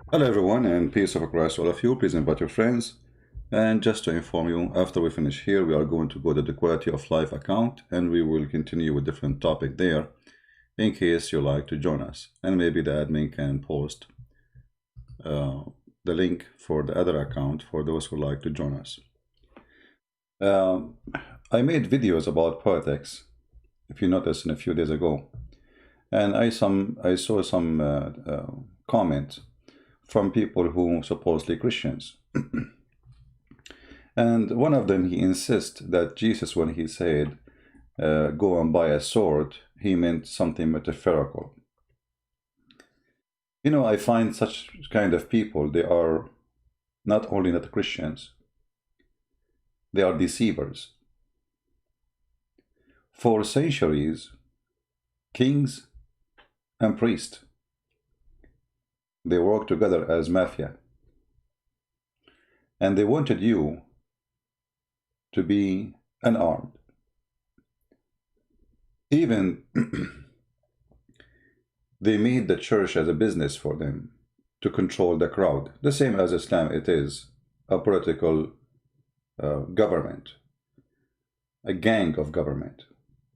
Hello everyone and peace of Christ to all of you. Please invite your friends. And just to inform you, after we finish here, we are going to go to the quality of life account and we will continue with different topic there in case you like to join us. And maybe the admin can post uh, the link for the other account for those who like to join us. Um, I made videos about politics, if you noticed, a few days ago. And I saw some comment from people who supposedly Christians. And one of them, he insists that Jesus, when he said, go and buy a sword, he meant something metaphorical. You know, I find such kind of people, they are not only not Christians, they are deceivers. For centuries, kings and priests, they worked together as mafia. And they wanted you to be unarmed. Even they made the church as a business for them to control the crowd. The same as Islam, it is a political government, a gang of government,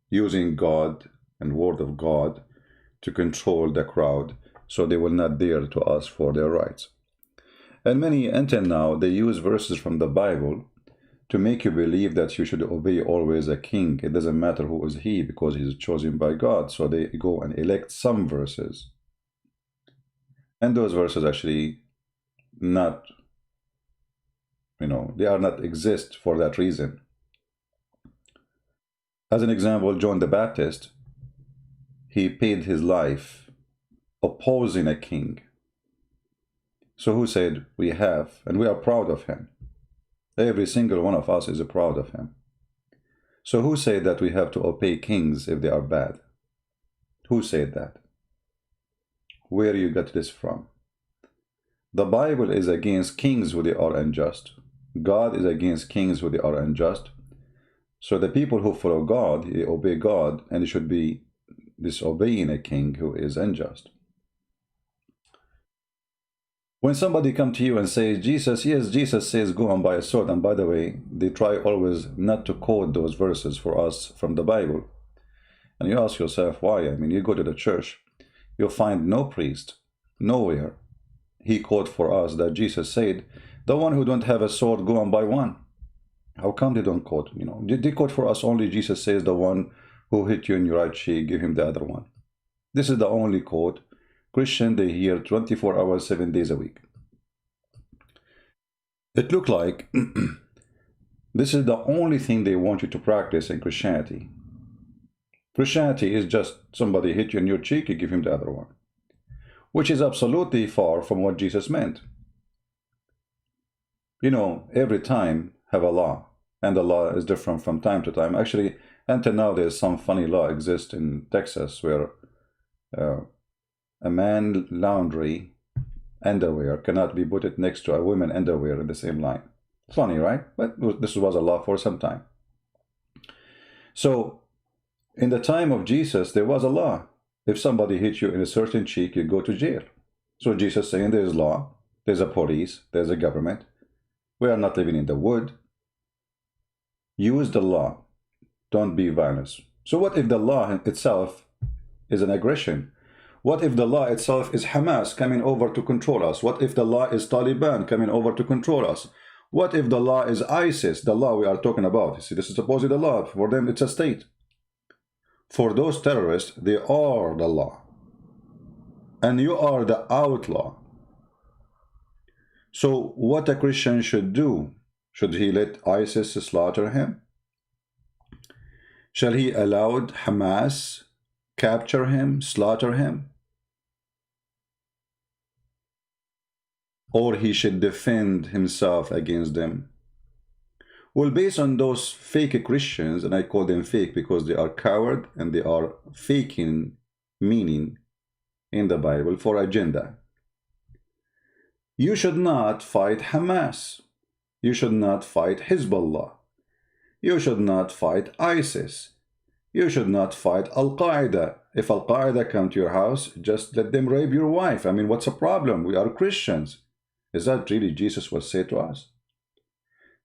using God and word of God to control the crowd so they will not dare to ask for their rights. And many, until now, they use verses from the Bible to make you believe that you should obey always a king. It doesn't matter who is he, because he's chosen by God. So they go and elect some verses. And those verses actually not, they are not exist for that reason. As an example, John the Baptist, he paid his life opposing a king. So who said we have, and we are proud of him. Every single one of us is proud of him. So who said that we have to obey kings if they are bad? Who said that? Where you got this from? The Bible is against kings who they are unjust. God is against kings who they are unjust. So the people who follow God, they obey God, and they should be disobeying a king who is unjust. When somebody come to you and says, Jesus, yes, Jesus says, go and buy a sword. And by the way, they try always not to quote those verses for us from the Bible. And you ask yourself, why? I mean, you go to the church, you'll find no priest, nowhere. He quote for us that Jesus said, the one who don't have a sword, go and buy one. How come they don't quote? They quote for us only Jesus says, the one who hit you in your right cheek, give him the other one. This is the only quote Christian they hear 24 hours, 7 days a week. It looked like this is the only thing they want you to practice in Christianity. Christianity is just somebody hit you in your cheek, you give him the other one, which is absolutely far from what Jesus meant. Every time have a law, and the law is different from time to time. Actually, until now, there's some funny law exists in Texas where a man laundry underwear cannot be put next to a woman underwear in the same line. Funny, right? But this was a law for some time. So in the time of Jesus, there was a law. If somebody hits you in a certain cheek, you go to jail. So Jesus saying there's law, there's a police, there's a government. We are not living in the wood. Use the law. Don't be violent. So what if the law itself is an aggression? What if the law itself is Hamas coming over to control us? What if the law is Taliban coming over to control us? What if the law is ISIS, the law we are talking about? You see, this is supposedly the law. For them, it's a state. For those terrorists, they are the law. And you are the outlaw. So what a Christian should do? Should he let ISIS slaughter him? Shall he allow Hamas capture him, slaughter him? Or he should defend himself against them? Well, based on those fake Christians, and I call them fake because they are coward and they are faking meaning in the Bible for agenda. You should not fight Hamas. You should not fight Hezbollah. You should not fight ISIS. You should not fight Al-Qaeda. If Al-Qaeda come to your house, just let them rape your wife. I mean, what's the problem? We are Christians. Is that really Jesus was said to us?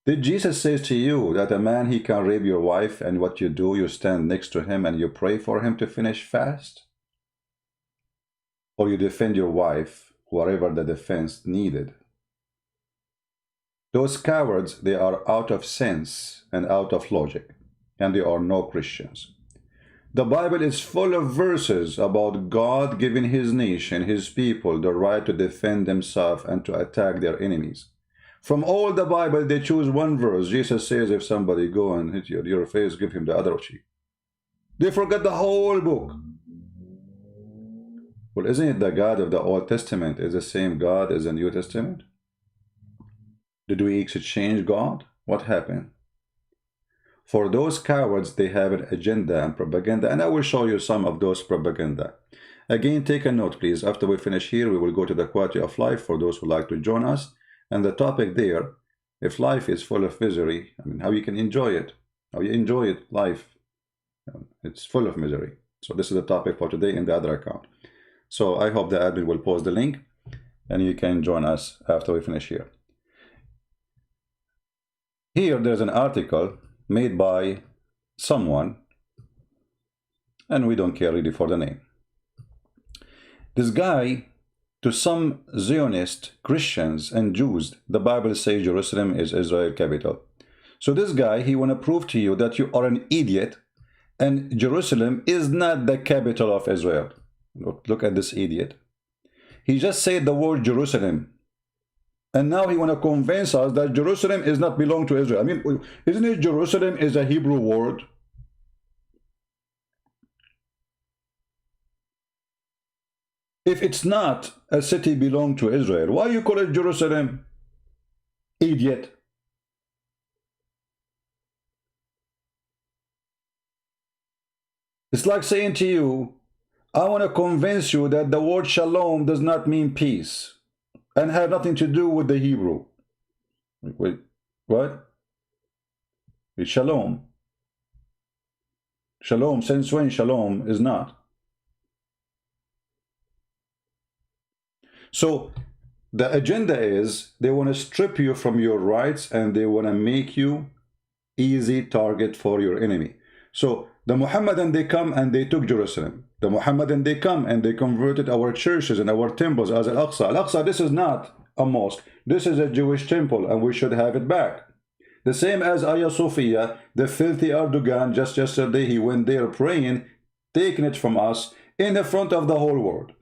Did Jesus say to you that a man, he can rape your wife, and what you do, you stand next to him and you pray for him to finish fast? Or you defend your wife, whatever the defense needed? Those cowards, they are out of sense and out of logic, and they are no Christians. The Bible is full of verses about God giving his nation, his people, the right to defend themselves and to attack their enemies. From all the Bible, they choose one verse. Jesus says, if somebody go and hit you on your face, give him the other cheek. They forget the whole book. Well, isn't it the God of the Old Testament is the same God as the New Testament? Did we exchange God? What happened? For those cowards, they have an agenda and propaganda, and I will show you some of those propaganda. Again, take a note, please. After we finish here, we will go to the quality of life for those who like to join us. And the topic there, if life is full of misery, I mean, how you can enjoy it. How you enjoy it, life. It's full of misery. So this is the topic for today in the other account. So I hope the admin will post the link, and you can join us after we finish here. Here, there's an article made by someone, and we don't care really for the name. This guy, to some Zionist Christians and Jews, the Bible says Jerusalem is Israel capital. So this guy, he want to prove to you that you are an idiot and Jerusalem is not the capital of Israel. Look at this idiot. He just said the word Jerusalem. And now he want to convince us that Jerusalem is not belong to Israel. I mean, isn't it Jerusalem is a Hebrew word? If it's not a city belong to Israel, why you call it Jerusalem? Idiot. It's like saying to you, I want to convince you that the word shalom does not mean peace and have nothing to do with the Hebrew. Wait, what? It's shalom. Shalom, since when shalom is not? So the agenda is they want to strip you from your rights and they want to make you easy target for your enemy. So the Muhammadan, they come and they took Jerusalem. The Muhammadan, they come and they converted our churches and our temples as Al-Aqsa. Al-Aqsa, this is not a mosque. This is a Jewish temple and we should have it back. The same as Hagia Sophia, the filthy Erdogan, just yesterday he went there praying, taking it from us in the front of the whole world.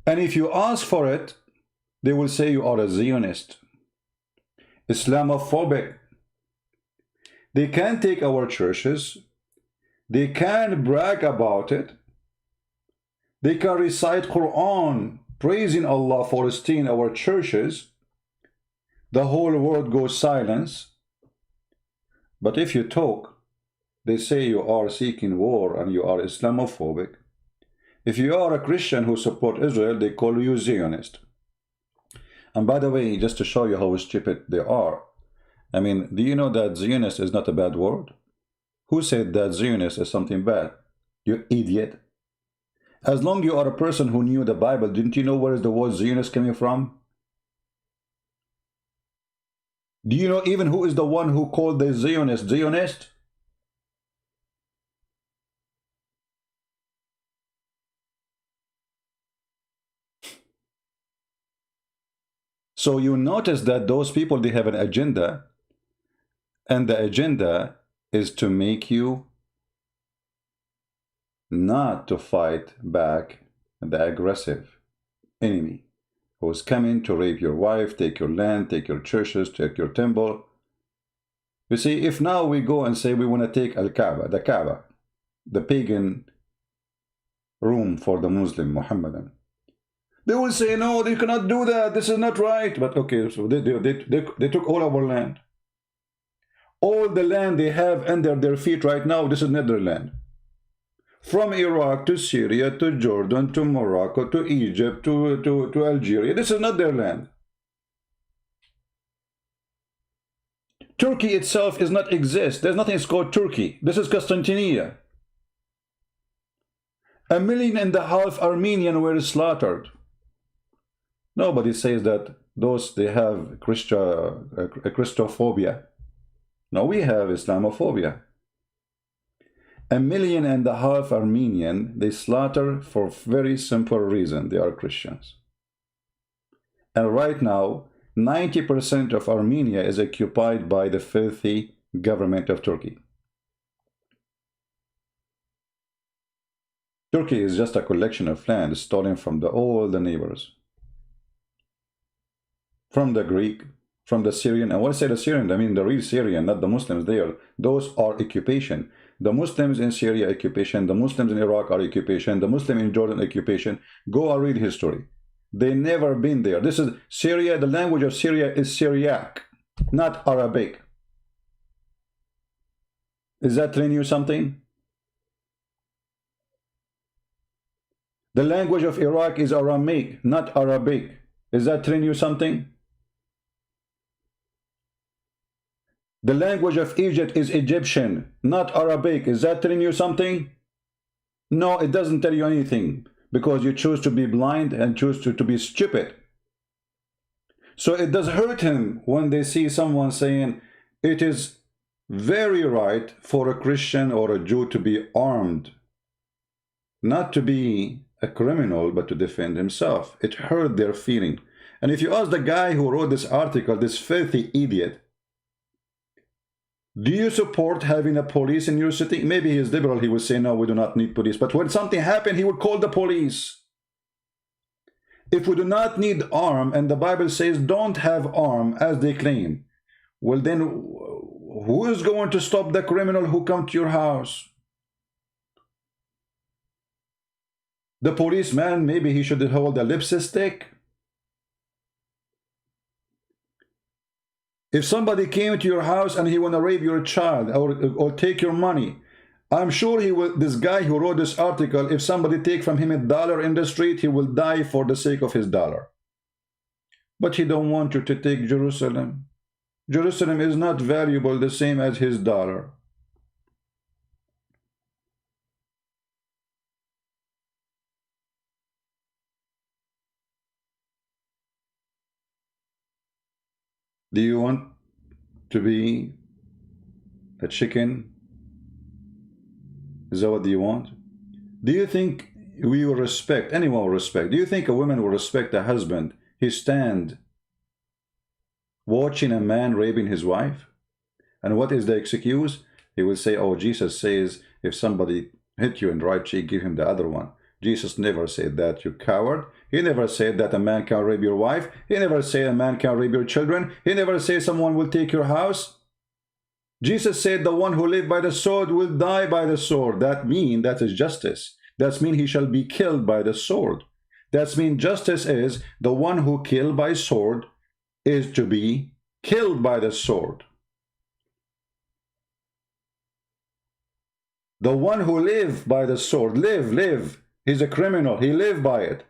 And if you ask for it, they will say you are a Zionist, Islamophobic. They can take our churches. They can brag about it. They can recite Quran, praising Allah for staying our churches. The whole world goes silence. But if you talk, they say you are seeking war and you are Islamophobic. If you are a Christian who support Israel, they call you Zionist. And by the way, just to show you how stupid they are, I mean, do you know that Zionist is not a bad word? Who said that Zionist is something bad? You idiot. As long as you are a person who knew the Bible, didn't you know where is the word Zionist coming from? Do you know even who is the one who called the Zionist Zionist? So you notice that those people, they have an agenda, and the agenda is to make you not to fight back the aggressive enemy who is coming to rape your wife, take your land, take your churches, take your temple. You see, if now we go and say we want to take Al-Kaaba, the Kaaba, the pagan room for the Muslim Muhammadan, they will say, no, they cannot do that. This is not right. But okay, so they took all our land. All the land they have under their feet right now, this is not their land. From Iraq to Syria to Jordan to Morocco to Egypt to Algeria, this is not their land. Turkey itself is not exist. There's nothing called Turkey. This is Constantinople. 1.5 million Armenians were slaughtered. Nobody says that those they have Christophobia. No, we have Islamophobia. 1.5 million Armenian they slaughter for very simple reason. They are Christians. And right now, 90% of Armenia is occupied by the filthy government of Turkey. Turkey is just a collection of land stolen from all the neighbors. From the Greek, from the Syrian, and when I say the Syrian, I mean the real Syrian, not the Muslims there. Those are occupation. The Muslims in Syria occupation, the Muslims in Iraq are occupation, the Muslim in Jordan occupation. Go and read history. They never been there. This is Syria. The language of Syria is Syriac, not Arabic. Is that telling you something? The language of Iraq is Aramaic, not Arabic. Is that telling you something? The language of Egypt is Egyptian, not Arabic. Is that telling you something? No, it doesn't tell you anything, because you choose to be blind and choose to be stupid. So it does hurt him when they see someone saying it is very right for a Christian or a Jew to be armed, not to be a criminal, but to defend himself. It hurt their feeling. And if you ask the guy who wrote this article, this filthy idiot, do you support having a police in your city? Maybe he is liberal, he would say, no, we do not need police. But when something happened, he would call the police. If we do not need arm, and the Bible says don't have arm as they claim, well then, who is going to stop the criminal who come to your house? The policeman, maybe he should hold a lipstick stick. If somebody came to your house and he want to rape your child or take your money, I'm sure he will. This guy who wrote this article, if somebody take from him $1 in the street, he will die for the sake of his dollar. But he don't want you to take Jerusalem. Jerusalem is not valuable the same as his dollar. Do you want to be a chicken? Is that what you want? Do you think we will respect, anyone will respect, do you think a woman will respect a husband? He stand watching a man raping his wife? And what is the excuse? He will say, oh, Jesus says, if somebody hit you in the right cheek, give him the other one. Jesus never said that, you coward. He never said that a man can rape your wife. He never said a man can rape your children. He never said someone will take your house. Jesus said the one who lives by the sword will die by the sword. That means that is justice. That means he shall be killed by the sword. That means justice is the one who killed by sword is to be killed by the sword. The one who live by the sword, live. He's a criminal. He lived by it.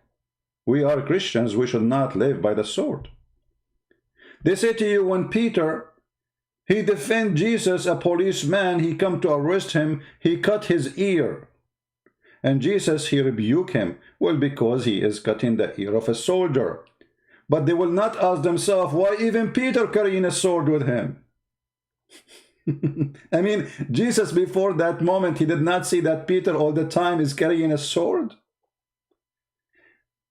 We are Christians. We should not live by the sword. They say to you, when Peter, he defend Jesus, a policeman, he come to arrest him, he cut his ear. And Jesus, he rebuke him. Well, because he is cutting the ear of a soldier. But they will not ask themselves, why even Peter carrying a sword with him? I mean, Jesus before that moment, he did not see that Peter all the time is carrying a sword.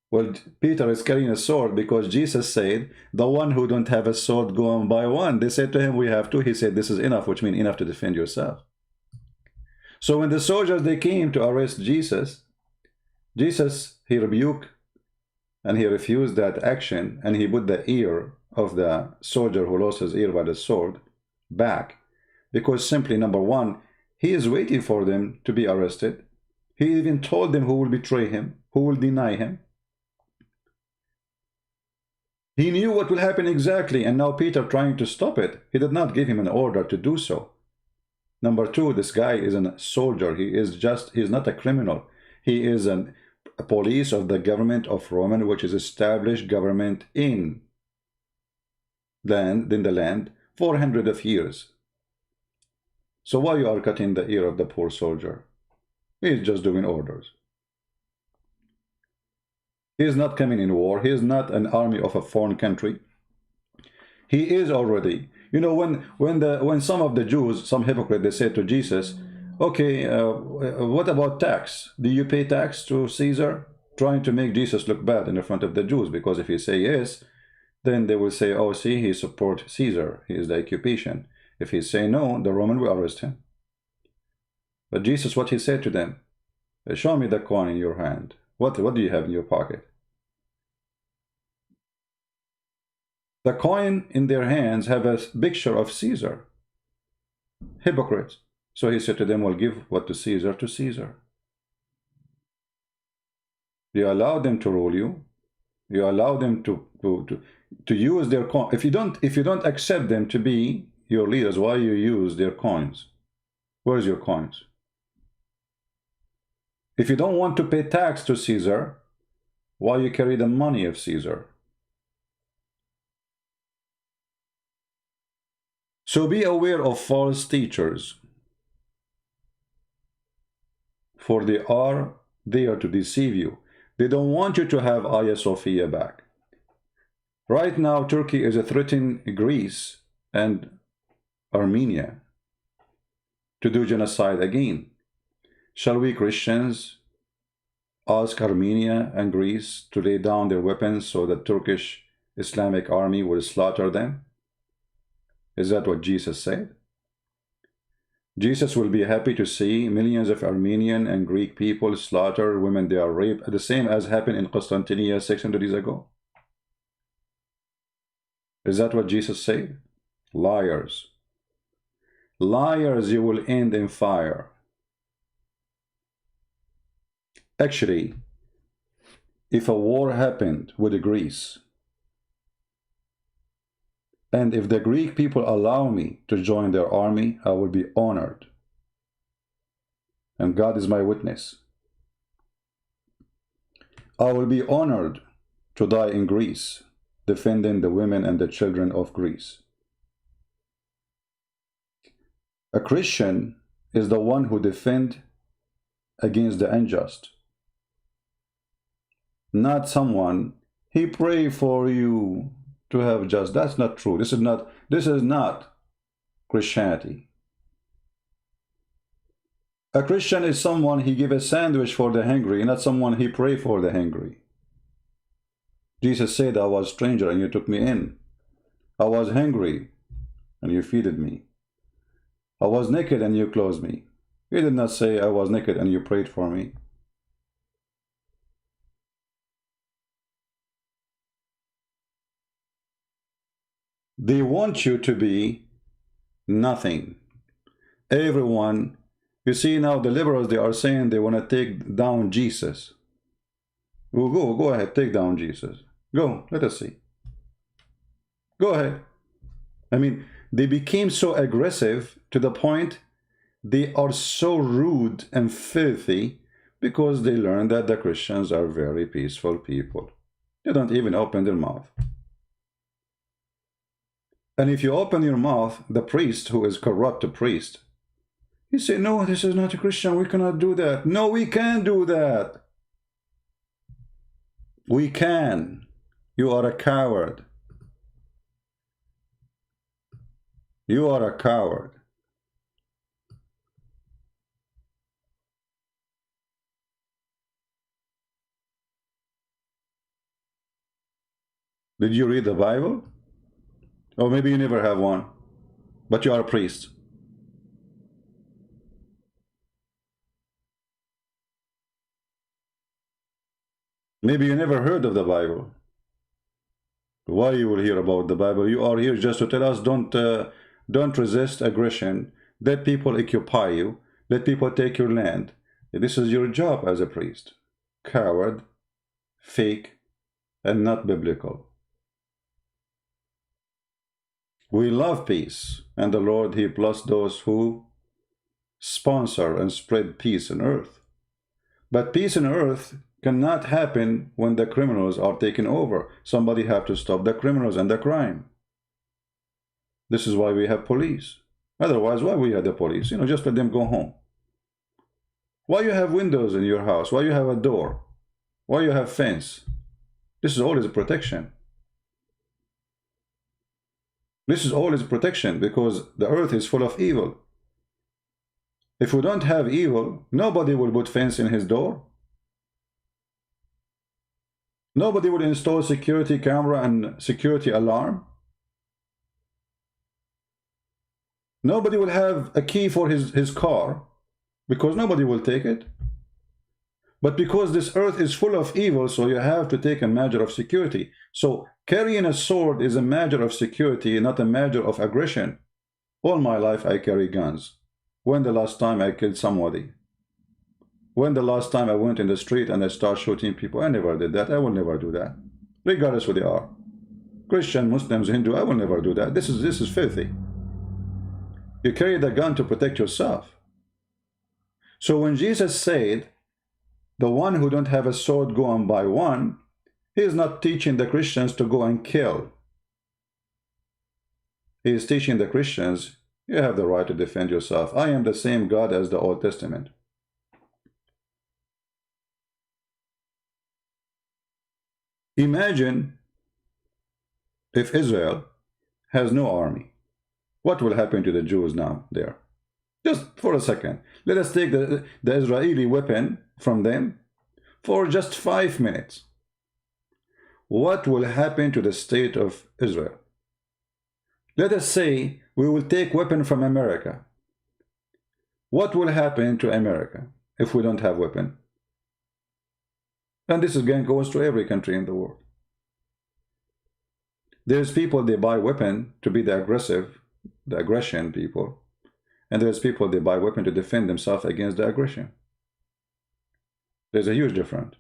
Well, Peter is carrying a sword because Jesus said, the one who don't have a sword, go and buy one. They said to him, we have two. He said, this is enough, which means enough to defend yourself. So when the soldiers, they came to arrest Jesus, he rebuked and he refused that action, and he put the ear of the soldier who lost his ear by the sword back. Because simply, number one, he is waiting for them to be arrested. He even told them who will betray him, who will deny him. He knew what will happen exactly, and now Peter trying to stop it. He did not give him an order to do so. Number two, this guy is a soldier. He is not a criminal. He is a police of the government of Roman, which is established government in the land 400 of years. So why you are cutting the ear of the poor soldier? He's just doing orders. He is not coming in war. He is not an army of a foreign country. He is already. You know, when some of the Jews, some hypocrites, they said to Jesus, okay, what about tax? Do you pay tax to Caesar? Trying to make Jesus look bad in the front of the Jews, because if he say yes, then they will say, oh, see, he support Caesar. He is the occupation. If he say no, the Roman will arrest him. But Jesus, what he said to them, show me the coin in your hand. What do you have in your pocket? The coin in their hands have a picture of Caesar. Hypocrites. So he said to them, well, give what to Caesar to Caesar. You allow them to rule you. You allow them to use their coin. If you don't accept them to be your leaders, why you use their coins? Where's your coins? If you don't want to pay tax to Caesar, why you carry the money of Caesar? So be aware of false teachers, for they are there to deceive you. They don't want you to have Hagia Sophia back. Right now, Turkey is threatening Greece and Armenia to do genocide again. Shall we Christians ask Armenia and Greece to lay down their weapons so the Turkish Islamic army will slaughter them? Is that what Jesus said? Jesus will be happy to see millions of Armenian and Greek people slaughter women they are raped, the same as happened in Constantinople 600 years ago. Is that what Jesus said? Liars. Liars, you will end in fire. Actually, if a war happened with Greece, and if the Greek people allow me to join their army, I will be honored. And God is my witness. I will be honored to die in Greece, defending the women and the children of Greece. A Christian is the one who defends against the unjust. Not someone, he pray for you to have just. That's not true. This is not Christianity. A Christian is someone he give a sandwich for the hungry, not someone he pray for the hungry. Jesus said, I was a stranger and you took me in. I was hungry and you feeded me. I was naked and you clothed me. He did not say I was naked and you prayed for me. They want you to be nothing. Everyone, you see now the liberals, they are saying they want to take down Jesus. Well, go ahead, take down Jesus. Go, let us see. Go ahead. I mean, they became so aggressive to the point they are so rude and filthy because they learned that the Christians are very peaceful people. They don't even open their mouth. And if you open your mouth, the priest, who is corrupt priest, he say, no, this is not a Christian, we cannot do that. No, we can do that. We can. You are a coward. You are a coward. Did you read the Bible? Or maybe you never have one, but you are a priest. Maybe you never heard of the Bible. Why you will hear about the Bible? You are here just to tell us don't resist aggression. Let people occupy you. Let people take your land. This is your job as a priest. Coward, fake, and not biblical. We love peace, and the Lord, He blessed those who sponsor and spread peace on earth. But peace on earth cannot happen when the criminals are taken over. Somebody have to stop the criminals and the crime. This is why we have police. Otherwise, why we have the police? You know, just let them go home. Why you have windows in your house? Why you have a door? Why you have fence? This is always protection. This is always protection because the earth is full of evil. If we don't have evil, nobody will put fence in his door. Nobody will install security camera and security alarm. Nobody will have a key for his car because nobody will take it. But because this earth is full of evil, so you have to take a measure of security. So carrying a sword is a measure of security, not a measure of aggression. All my life I carry guns. When the last time I killed somebody? When the last time I went in the street and I start shooting people? I never did that. I will never do that. Regardless who they are. Christian, Muslims, Hindu, I will never do that. This is filthy. You carry the gun to protect yourself. So when Jesus said, the one who don't have a sword go and buy one, he is not teaching the Christians to go and kill. He is teaching the Christians, you have the right to defend yourself. I am the same God as the Old Testament. Imagine if Israel has no army. What will happen to the Jews now there? Just for a second. Let us take the Israeli weapon from them for just 5 minutes. What will happen to the state of Israel? Let us say we will take weapon from America. What will happen to America if we don't have weapon? And this again goes to every country in the world. There's people, they buy weapon to be the aggression people. And there's people, they buy weapon to defend themselves against the aggression. There's a huge difference.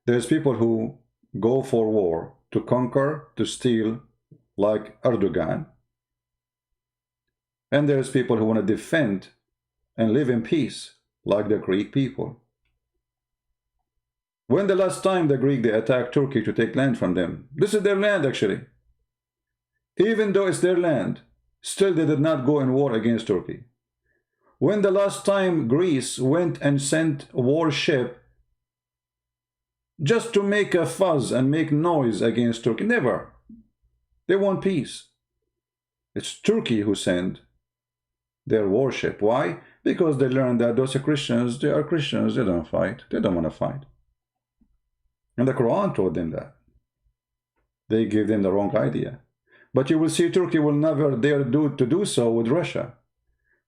There's people who go for war to conquer, to steal, like Erdogan. And there's people who want to defend and live in peace, like the Greek people. When the last time the Greek, they attacked Turkey to take land from them? This is their land, actually. Even though it's their land, still they did not go in war against Turkey. When the last time Greece went and sent a warship just to make a fuss and make noise against Turkey? Never. They want peace. It's Turkey who sent their warship. Why? Because they learned that those are Christians, they don't fight. They don't want to fight. And the Quran told them that. They gave them the wrong idea. But you will see Turkey will never dare to do so with Russia.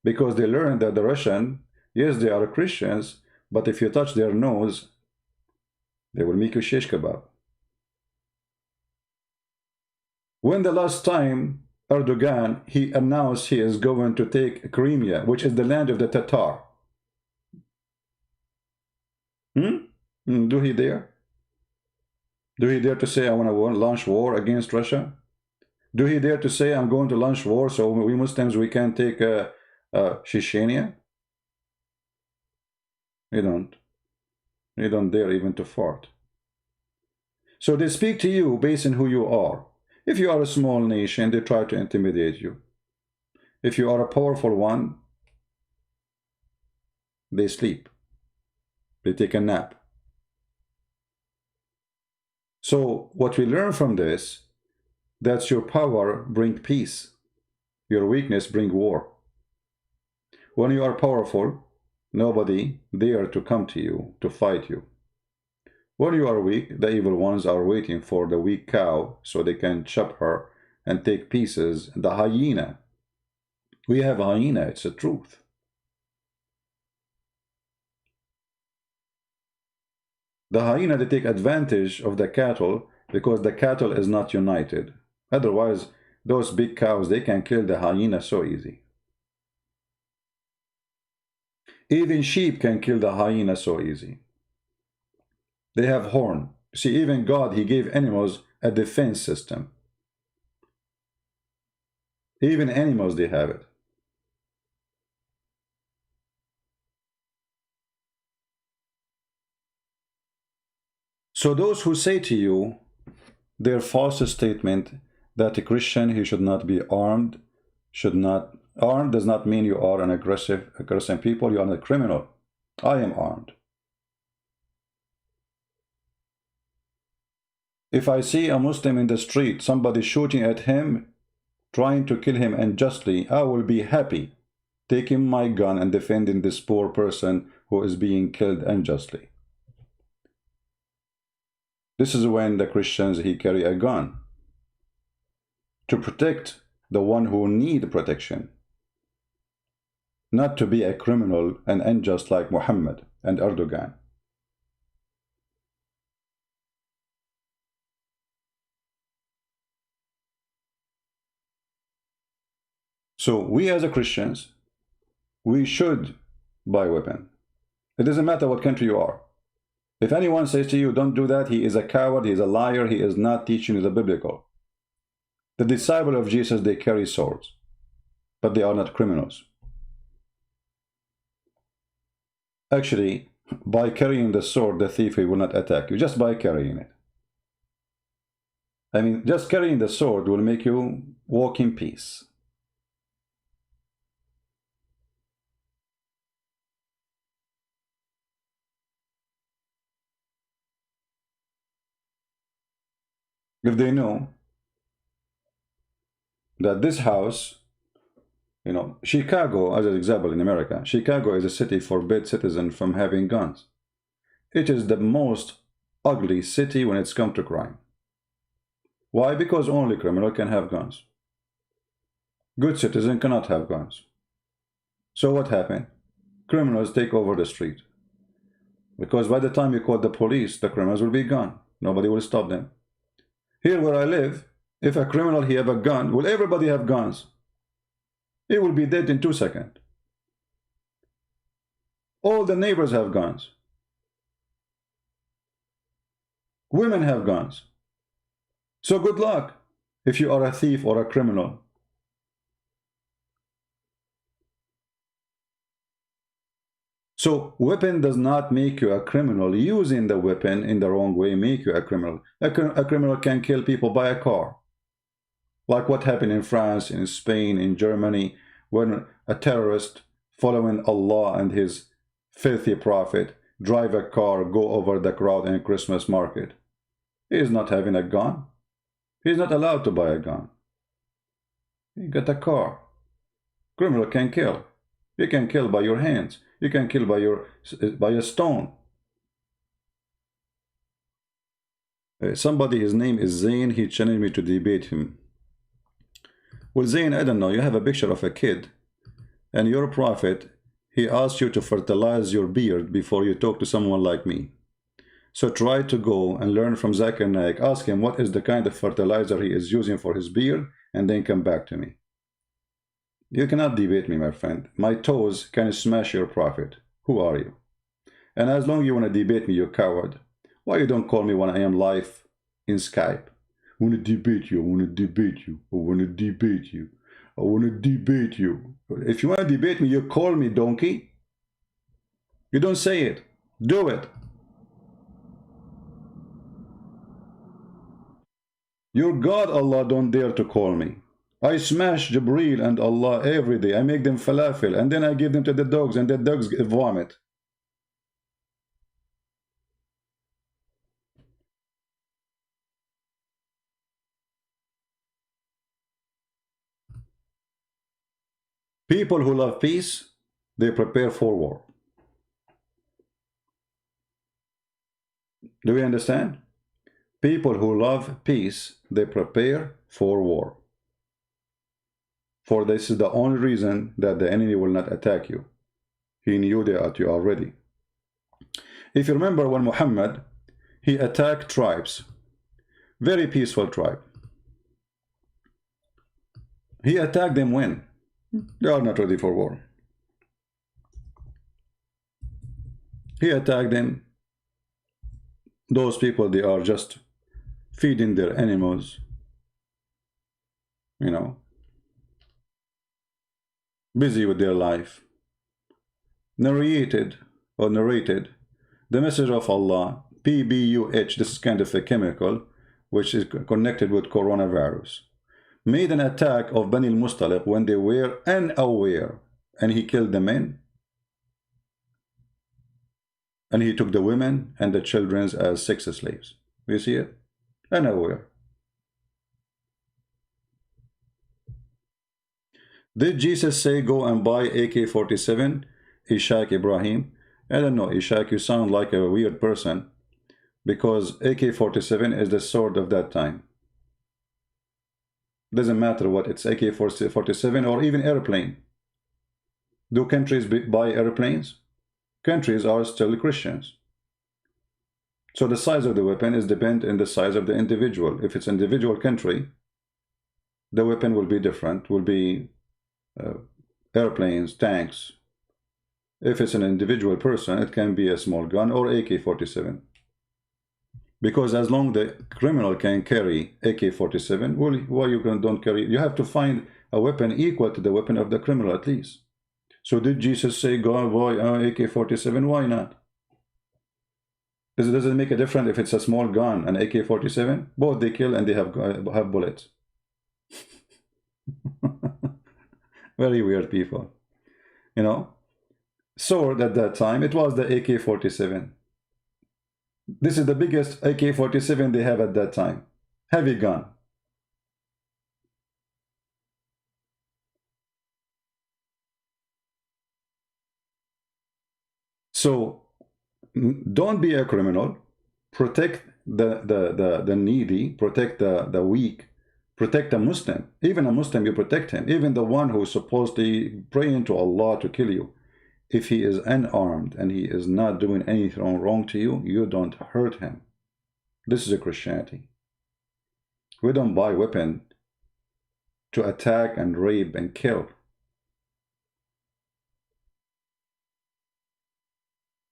Because they learned that the Russian, yes, they are Christians, but if you touch their nose, they will make you shish kebab. When the last time Erdogan, he announced he is going to take Crimea, which is the land of the Tatar. Do he dare? Do he dare to say, I want to launch war against Russia? Do he dare to say, I'm going to launch war so we Muslims, we can take Chechnya? You don't. You don't dare even to fart. So they speak to you based on who you are. If you are a small nation, they try to intimidate you. If you are a powerful one, they sleep. They take a nap. So what we learn from this, that's your power bring peace. Your weakness bring war. When you are powerful, nobody dare to come to you to fight you. When you are weak, the evil ones are waiting for the weak cow so they can chop her and take pieces. The hyena. We have a hyena, it's a truth. The hyena, they take advantage of the cattle because the cattle is not united. Otherwise, those big cows, they can kill the hyena so easy. Even sheep can kill the hyena so easy. They have horn. See, even God, he gave animals a defense system. Even animals, they have it. So those who say to you their false statement, that a Christian, he should not be armed, armed does not mean you are an aggressive people, you are a criminal. I am armed. If I see a Muslim in the street, somebody shooting at him, trying to kill him unjustly, I will be happy taking my gun and defending this poor person who is being killed unjustly. This is when the Christians, he carry a gun to protect the one who need protection, not to be a criminal and unjust like Muhammad and Erdogan. So we as a Christians, we should buy weapon. It doesn't matter what country you are. If anyone says to you, don't do that, he is a coward, he is a liar, he is not teaching you the biblical. The disciples of Jesus, they carry swords, but they are not criminals. Actually, by carrying the sword, the thief, he will not attack you, just by carrying it. I mean, just carrying the sword will make you walk in peace. If they know that this house, you know, Chicago, as an example in America, Chicago is a city forbids citizens from having guns. It is the most ugly city when it's come to crime. Why? Because only criminal can have guns. Good citizen cannot have guns. So what happened? Criminals take over the street. Because by the time you call the police, the criminals will be gone. Nobody will stop them. Here where I live, if a criminal he have a gun, will everybody have guns? He will be dead in 2 seconds. All the neighbors have guns. Women have guns. So good luck if you are a thief or a criminal. So weapon does not make you a criminal. Using the weapon in the wrong way make you a criminal. A criminal can kill people by a car. Like what happened in France, in Spain, in Germany, when a terrorist following Allah and his filthy prophet drive a car, go over the crowd in a Christmas market. He is not having a gun. He is not allowed to buy a gun. He got a car. Criminal can kill. You can kill by your hands. You can kill by a stone. Somebody, his name is Zayn, he challenged me to debate him. Well, Zayn, I don't know, you have a picture of a kid, and your prophet, he asked you to fertilize your beard before you talk to someone like me. So try to go and learn from Zakir Naik. Ask him what is the kind of fertilizer he is using for his beard, and then come back to me. You cannot debate me, my friend. My toes can smash your prophet. Who are you? And as long as you want to debate me, you coward, why you don't call me when I am live in Skype? I want to debate you, I want to debate you, I want to debate you, I want to debate you. If you want to debate me, you call me, donkey. You don't say it. Do it. Your God, Allah, don't dare to call me. I smash Jibreel and Allah every day. I make them falafel and then I give them to the dogs and the dogs vomit. People who love peace, they prepare for war. Do we understand? People who love peace, they prepare for war. For this is the only reason that the enemy will not attack you. He knew that you already. If you remember when Muhammad, he attacked tribes, very peaceful tribe. He attacked them when? They are not ready for war. He attacked them. Those people, they are just feeding their animals, you know, busy with their life. Narrated the message of Allah, PBUH, this is kind of a chemical which is connected with coronavirus. made an attack of Bani al-Mustaliq when they were unaware, and he killed the men, and he took the women and the children as sex slaves. You see it? Unaware. Did Jesus say go and buy AK-47? Ishaq Ibrahim. I don't know, Ishaq, you sound like a weird person, because AK-47 is the sword of that time. Doesn't matter what it's, AK-47 or even airplane. Do countries buy airplanes? Countries are still Christians. So the size of the weapon is dependent on the size of the individual. If it's an individual country, the weapon will be different, will be airplanes, tanks. If it's an individual person, it can be a small gun or AK-47. Because as long the criminal can carry AK-47, well, why you don't carry? You have to find a weapon equal to the weapon of the criminal at least. So did Jesus say go and buy AK-47? Why not? Does it make a difference if it's a small gun, an AK-47? Both they kill and they have bullets. Very weird people, you know. Sword at that time, it was the AK-47. This is the biggest AK-47 they have at that time. Heavy gun. So don't be a criminal. Protect the needy, protect the weak, protect a Muslim. Even a Muslim, you protect him. Even the one who is supposedly praying to Allah to kill you. If he is unarmed and he is not doing anything wrong to you, you don't hurt him. This is a Christianity. We don't buy weapon to attack and rape and kill.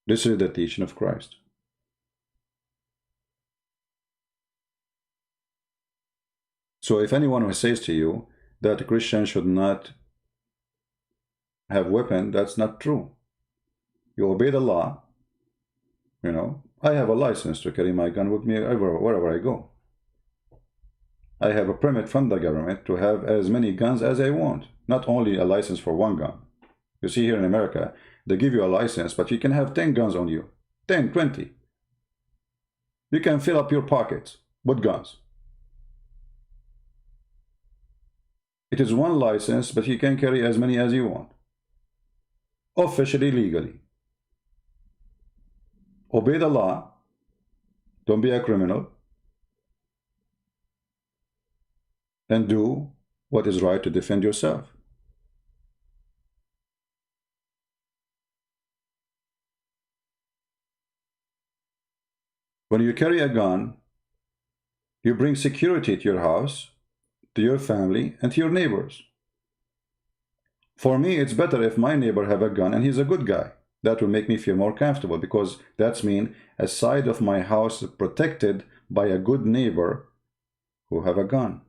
This is the teaching of Christ. So if anyone who says to you that Christians should not have weapon, that's not true. You obey the law. You know, I have a license to carry my gun with me wherever I go. I have a permit from the government to have as many guns as I want, not only a license for one gun. You see, here in America, they give you a license, but you can have 10 guns on you, 10, 20. You can fill up your pockets with guns. It is one license, but you can carry as many as you want. Officially, legally. Obey the law. Don't be a criminal. And do what is right to defend yourself. When you carry a gun, you bring security to your house, to your family, and to your neighbors. For me, it's better if my neighbor have a gun and he's a good guy. That will make me feel more comfortable, because that's mean a side of my house is protected by a good neighbor who have a gun.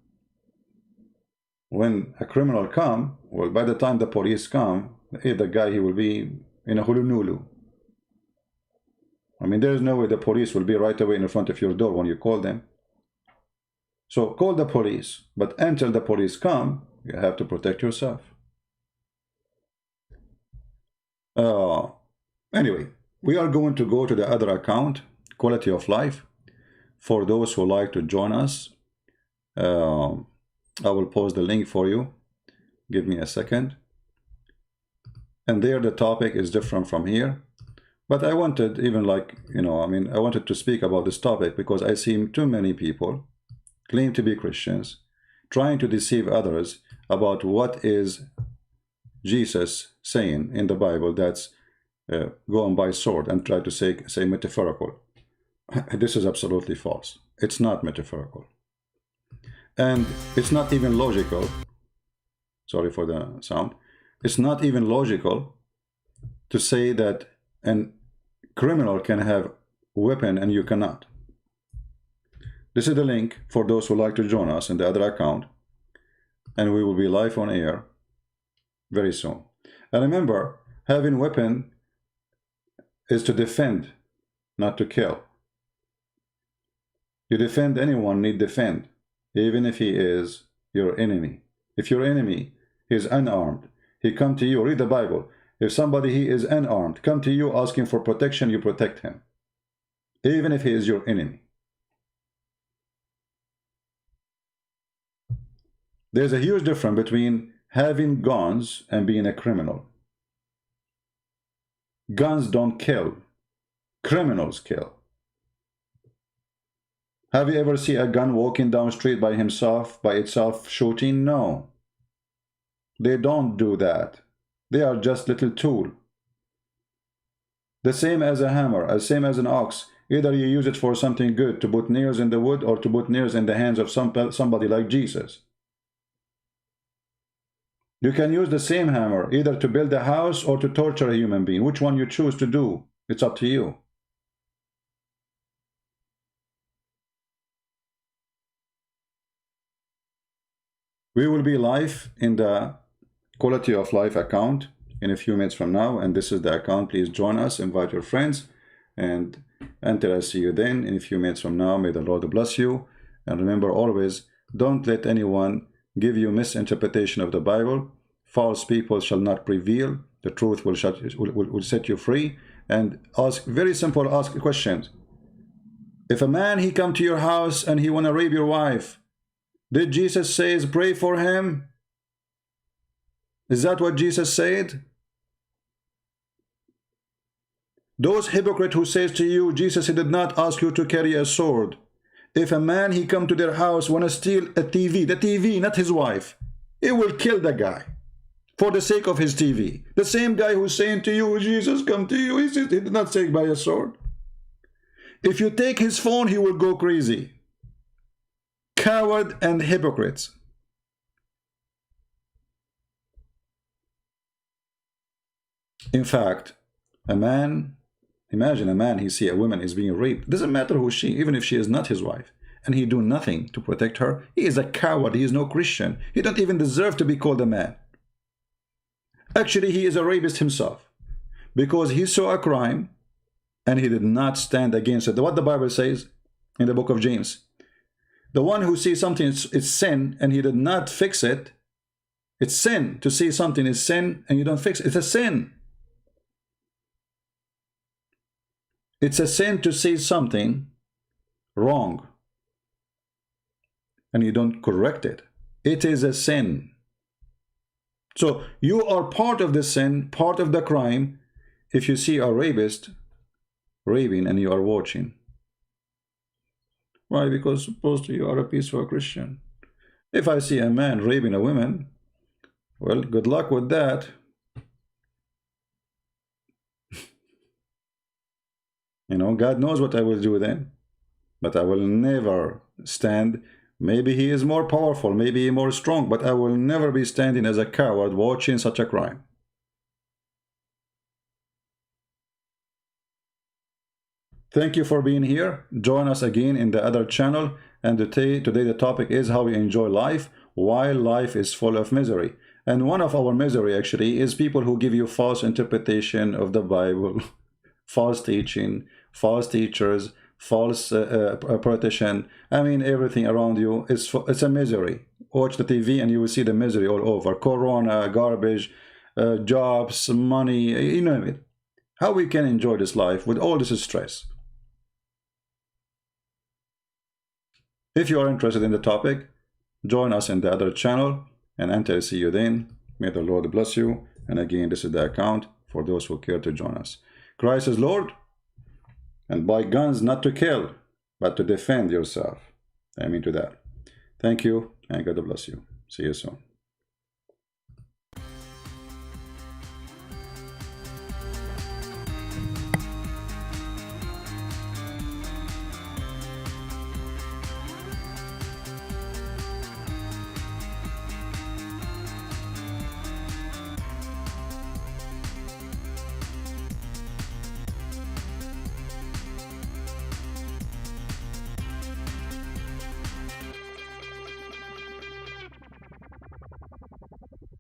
When a criminal come, well, by the time the police come, the guy, he will be in a hulunulu. I mean, there is no way the police will be right away in front of your door when you call them. So call the police, but until the police come, you have to protect yourself. Anyway, we are going to go to the other account, Quality of Life. For those who like to join us, I will post the link for you. Give me a second. And there the topic is different from here. But I wanted, even like, you know, I mean, I wanted to speak about this topic because I see too many people claim to be Christians, trying to deceive others about what is Jesus saying in the Bible, that's go and buy sword, and try to say metaphorical. This is absolutely false. It's not metaphorical. And it's not even logical. Sorry for the sound. It's not even logical to say that a criminal can have a weapon and you cannot. This is the link for those who like to join us in the other account. And we will be live on air very soon. And remember, having weapon is to defend, not to kill. You defend anyone, need defend, even if he is your enemy. If your enemy is unarmed, he come to you, read the Bible. If somebody he is unarmed, come to you asking for protection, you protect him. Even if he is your enemy. There's a huge difference between having guns and being a criminal. Guns don't kill. Criminals kill. Have you ever seen a gun walking down the street by itself shooting? No. They don't do that. They are just little tool. The same as a hammer, the same as an ox. Either you use it for something good, to put nails in the wood, or to put nails in the hands of somebody like Jesus. You can use the same hammer either to build a house or to torture a human being. Which one you choose to do, it's up to you. We will be live in the Quality of Life account in a few minutes from now, and this is the account. Please join us, invite your friends, and until I see you then in a few minutes from now, may the Lord bless you. And remember always, don't let anyone give you misinterpretation of the Bible. False people shall not prevail. The truth will set you free. And ask very simple, ask questions. If a man he come to your house and he want to rape your wife, did Jesus say pray for him? Is that what Jesus said? Those hypocrites who says to you, Jesus, he did not ask you to carry a sword. If a man he come to their house want to steal a TV, the TV, not his wife, he will kill the guy for the sake of his TV. The same guy who's saying to you, Jesus come to you, he did not say by a sword. If you take his phone, he will go crazy. Coward and hypocrites. In fact, a man, imagine a man, he see a woman is being raped. Doesn't matter who she, even if she is not his wife, and he do nothing to protect her. He is a coward. He is no Christian. He don't even deserve to be called a man. Actually, he is a rapist himself, because he saw a crime and he did not stand against it. What the Bible says in the book of James, the one who sees something is sin and he did not fix it. It's sin. To see something is sin and you don't fix it. It's a sin. It's a sin to see something wrong and you don't correct it. It is a sin. So you are part of the sin, part of the crime, if you see a rapist raping and you are watching. Why? Because supposedly you are a peaceful Christian. If I see a man raping a woman, well, good luck with that. You know, God knows what I will do then. But I will never stand. Maybe he is more powerful, maybe he is more strong, but I will never be standing as a coward watching such a crime. Thank you for being here. Join us again in the other channel. And today the topic is how we enjoy life while life is full of misery. And one of our misery actually is people who give you false interpretation of the Bible, false teaching, false teachers, false politician. I mean, everything around you is it's a misery. Watch the TV and you will see the misery all over. Corona, garbage, jobs, money, you know it. How we can enjoy this life with all this stress? If you are interested in the topic, join us in the other channel. And until I see you then, may the Lord bless you. And again, this is the account for those who care to join us. Christ is Lord, and buy guns not to kill, but to defend yourself. Amen to that. Thank you, and God bless you. See you soon.